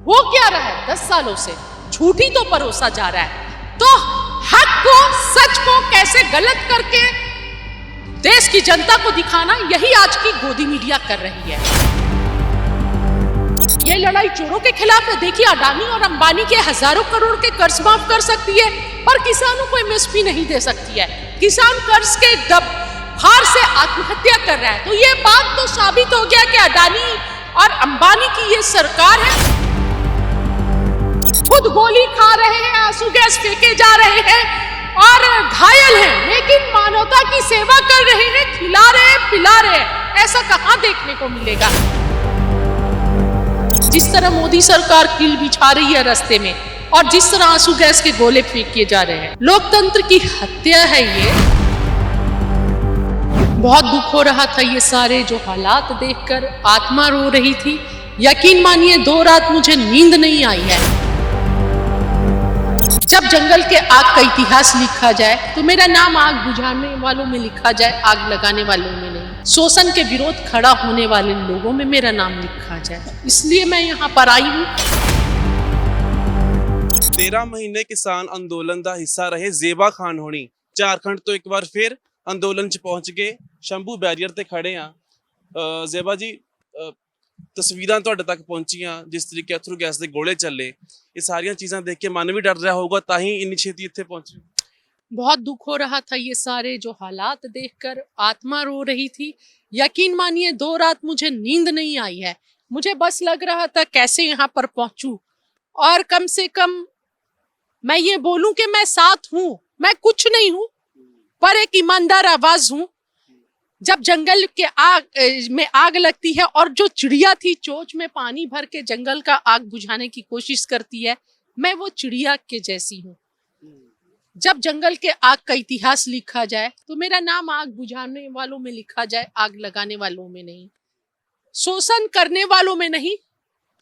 हो क्या रहा है 10 सालों से? झूठी तो परोसा जा रहा है। तो हक को, सच को कैसे गलत करके देश की जनता को दिखाना, यही आज की गोदी मीडिया कर रही है। ये लड़ाई चोरों के खिलाफ है। देखिए, अडानी और अंबानी के हजारों करोड़ के कर्ज माफ कर सकती है, पर किसानों को एमएसपी नहीं दे सकती है। किसान कर्ज के भार से आत्महत्या कर रहा है। तो ये बात तो साबित हो गया कि अडानी और अंबानी की ये सरकार है। खुद गोली खा रहे हैं, आंसू गैस फेंके जा रहे हैं और घायल हैं, लेकिन मानवता की सेवा कर रहे हैं, खिला रहे हैं, पिला रहे हैं। ऐसा कहां देखने को मिलेगा? जिस तरह मोदी सरकार कील बिछा रही है रास्ते में और जिस तरह आंसू गैस के गोले फेंके जा रहे हैं, लोकतंत्र की हत्या है ये। बहुत दुख हो रहा था ये सारे जो हालात देखकर, आत्मा रो रही थी। यकीन मानिए 2 रात मुझे नींद नहीं आई है। जब जंगल के आग का इतिहास लिखा जाए तो मेरा नाम आग बुझाने वालों में लिखा जाए, आग लगाने वालों में नहीं। शोषण के विरोध खड़ा होने वाले लोगों में मेरा नाम लिखा जाए, इसलिए मैं यहाँ पर आई हूँ। 13 महीने किसान अंदोलन का हिस्सा रहे जेबा खान होनी झारखंड तो एक बार फिर अंदोलन च पहुंच गए। शंभू बैरियर ते खड़े हाँ। जेबा जी, तस्वीरां तुहाडे तक पहुंचियां, जिस तरीके अथरू गैस के गोले चले, ये सारिया चीज़ां देख के मन भी डर रहा होगा, ताही इन्नी छेती इत्थे पहुंचे। बहुत दुख हो रहा था ये सारे जो हालात देखकर, आत्मा रो रही थी। यकीन मानिए 2 रात मुझे नींद नहीं आई है। मुझे बस लग रहा था कैसे यहाँ पर पहुंचूं और कम से कम मैं ये बोलूं कि मैं साथ हूं। मैं कुछ नहीं हूं, पर एक ईमानदार आवाज हूं। जब जंगल के आग में आग लगती है और जो चिड़िया थी चोंच में पानी भर के जंगल का आग बुझाने की कोशिश करती है, मैं वो चिड़िया के जैसी हूँ। जब जंगल के आग का इतिहास लिखा जाए तो मेरा नाम आग बुझाने वालों में लिखा जाए, आग लगाने वालों में नहीं। शोषण करने वालों में नहीं,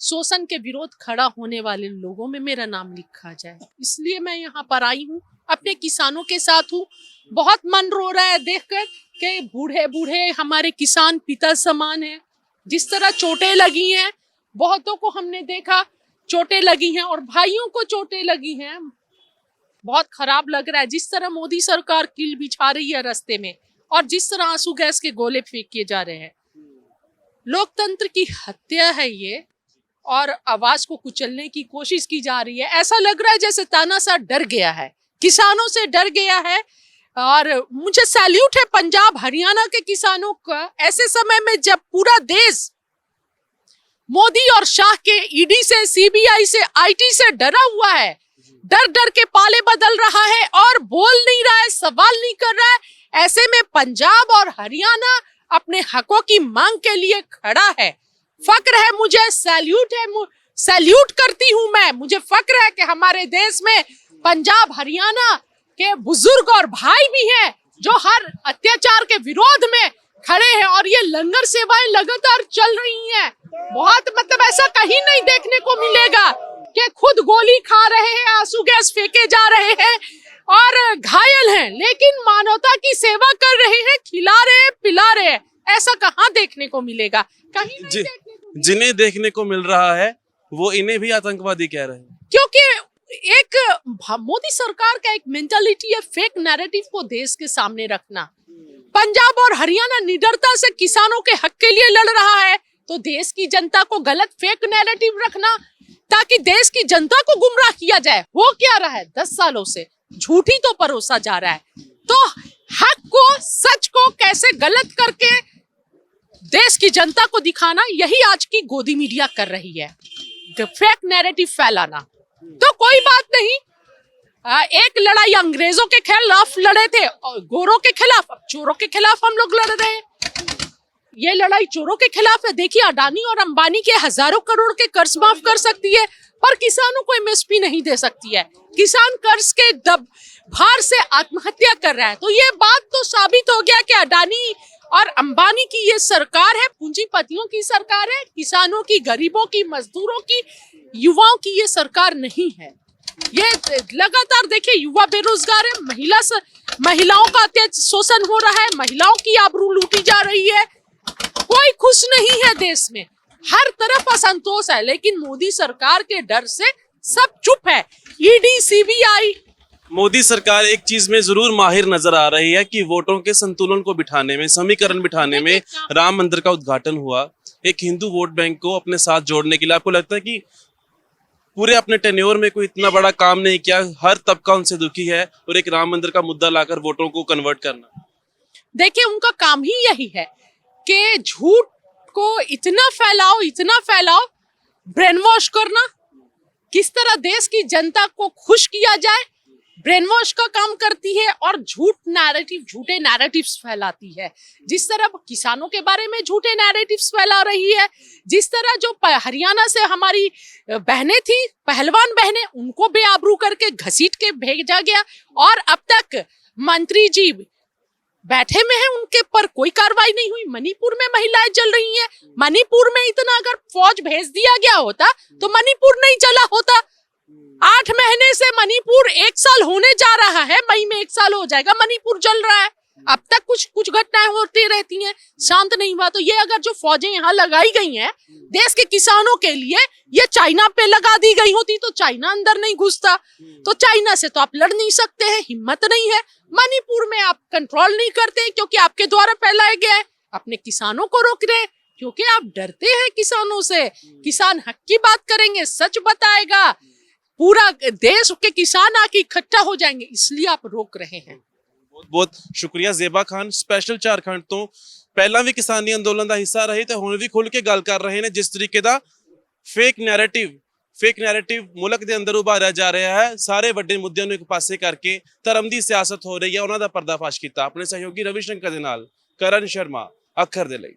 शोषण के विरोध खड़ा होने वाले लोगों में मेरा नाम लिखा जाए, इसलिए मैं यहाँ पर आई हूँ। अपने किसानों के साथ हूँ। बहुत मन रो रहा है देखकर कि बूढ़े बूढ़े हमारे किसान पिता समान हैं। जिस तरह चोटें लगी हैं, बहुतों को हमने देखा चोटें लगी हैं और भाइयों को चोटें लगी हैं। बहुत खराब लग रहा है जिस तरह मोदी सरकार कील बिछा रही है रास्ते में और जिस तरह आंसू गैस के गोले फेंके जा रहे हैं। लोकतंत्र की हत्या है ये और आवाज को कुचलने की कोशिश की जा रही है। ऐसा लग रहा है जैसे तानाशाह डर गया है, किसानों से डर गया है। और मुझे सैल्यूट है पंजाब हरियाणा के किसानों का, ऐसे समय में जब पूरा देश मोदी और शाह के ईडी से, सीबीआई से, आईटी से डरा हुआ है, डर डर के पाले बदल रहा है और बोल नहीं रहा है, सवाल नहीं कर रहा है। ऐसे में पंजाब और हरियाणा अपने हकों की मांग के लिए खड़ा है। फक्र है मुझे, सैल्यूट है, सैल्यूट करती हूं मैं। मुझे फक्र है कि हमारे देश में पंजाब हरियाणा के बुजुर्ग और भाई भी हैं जो हर अत्याचार के विरोध में खड़े हैं और ये लंगर सेवाएं लगातार चल रही हैं। बहुत ऐसा कहीं नहीं देखने को मिलेगा कि खुद गोली खा रहे हैं, आंसू गैस फेंके जा रहे हैं और घायल हैं, लेकिन मानवता की सेवा कर रहे हैं, खिला रहे हैं, पिला रहे हैं। ऐसा कहां देखने को मिलेगा? कहीं नहीं देखने को। जिन्हें देखने को मिल रहा है वो इन्हें भी आतंकवादी कह रहे हैं, क्योंकि एक मोदी सरकार का एक मेंटालिटी है फेक नैरेटिव को देश के सामने रखना। पंजाब और हरियाणा निडरता से किसानों के हक के लिए लड़ रहा है, तो देश की जनता को गलत फेक नैरेटिव रखना ताकि देश की जनता को गुमराह किया जाए। हो क्या रहा है 10 सालों से? झूठी तो परोसा जा रहा है। तो हक को, सच को कैसे गलत करके देश की जनता को दिखाना, यही आज की गोदी मीडिया कर रही है। फेक नैरेटिव फैलाना। तो कोई बात नहीं, एक लड़ाई अंग्रेजों के खिलाफ लड़े थे, गोरों के खिलाफ, अब चोरों के खिलाफ हम लोग लड़ रहे हैं। ये लड़ाई चोरों के खिलाफ है। देखिए, अडानी और अंबानी के हजारों करोड़ के कर्ज माफ कर सकती है, पर किसानों को एमएसपी नहीं दे सकती है। किसान कर्ज के भार से आत्महत्या कर रहा है। तो ये बात तो साबित हो गया कि अडानी और अंबानी की ये सरकार है, पूंजीपतियों की सरकार है, किसानों की, गरीबों की, मजदूरों की, युवाओं की ये सरकार नहीं है। ये लगातार देखिए, युवा बेरोजगार है, महिलाओं का अत्याचार, शोषण हो रहा है, महिलाओं की आबरू लूटी जा रही है। कोई खुश नहीं है देश में। हर तरफ असंतोष है, लेकिन मोदी सरकार के डर से सब चुप है। ED, CBI. मोदी सरकार एक चीज में जरूर माहिर नजर आ रही है कि वोटों के संतुलन को बिठाने में, समीकरण बिठाने में। राम मंदिर का उद्घाटन हुआ, एक हिंदू वोट बैंक को अपने साथ जोड़ने के लिए। आपको लगता है कि पूरे अपने टेन्योर में कोई इतना बड़ा काम नहीं किया, हर तबका उनसे दुखी है, और एक राम मंदिर का मुद्दा लाकर वोटों को कन्वर्ट करना? देखिए, उनका काम ही यही है कि झूठ को इतना फैलाओ, ब्रेन वॉश करना, किस तरह देश की जनता को खुश किया जाए, ब्रेन वॉश का काम करती है और झूठे नैरेटिव्स फैलाती है। जिस तरह किसानों के बारे में झूठे नैरेटिव्स फैला रही है, जिस तरह जो हरियाणा से हमारी बहनें थी, पहलवान बहनें, उनको बेआबरू करके घसीट के भेजा गया, और अब तक मंत्री जी बैठे में है, उनके पर कोई कार्रवाई नहीं हुई। मणिपुर में महिलाएं जल रही हैं। मणिपुर में इतना अगर फौज भेज दिया गया होता तो मणिपुर नहीं जला होता। 8 महीने से मणिपुर 1 साल होने जा रहा है, मई में 1 साल हो जाएगा, मणिपुर जल रहा है। अब तक कुछ घटनाएं होती रहती हैं, शांत नहीं हुआ। तो ये अगर जो फौजें यहाँ लगाई गई हैं देश के किसानों के लिए, ये चाइना पे लगा दी गई होती तो चाइना अंदर नहीं घुसता। तो चाइना से तो आप लड़ नहीं सकते हैं, हिम्मत नहीं है। मणिपुर में आप कंट्रोल नहीं करते क्योंकि आपके द्वारा फैलाया गया है। अपने किसानों को रोक रहे क्योंकि आप डरते हैं किसानों से। किसान हक की बात करेंगे, सच बताएगा, पूरा देश के किसान आके इकट्ठा हो जाएंगे, इसलिए आप रोक रहे हैं। बहुत बहुत शुक्रिया ज़ेबा खान, स्पैशल झारखंड तो पहला भी किसानी अंदोलन का हिस्सा रही तो हुण भी खुल के गल कर रहे हैं। जिस तरीके का फेक नैरेटिव मुल्क के अंदर उभारिया जा रहा है, सारे ਵੱਡੇ ਮੁੱਦਿਆਂ ਨੂੰ ਇੱਕ ਪਾਸੇ करके धर्म की सियासत हो रही है, ਉਹਨਾਂ ਦਾ पर्दाफाश किया। अपने सहयोगी रविशंकर ਦੇ ਨਾਲ ਕਰਨ शर्मा, अखर ਦੇ ਲਈ।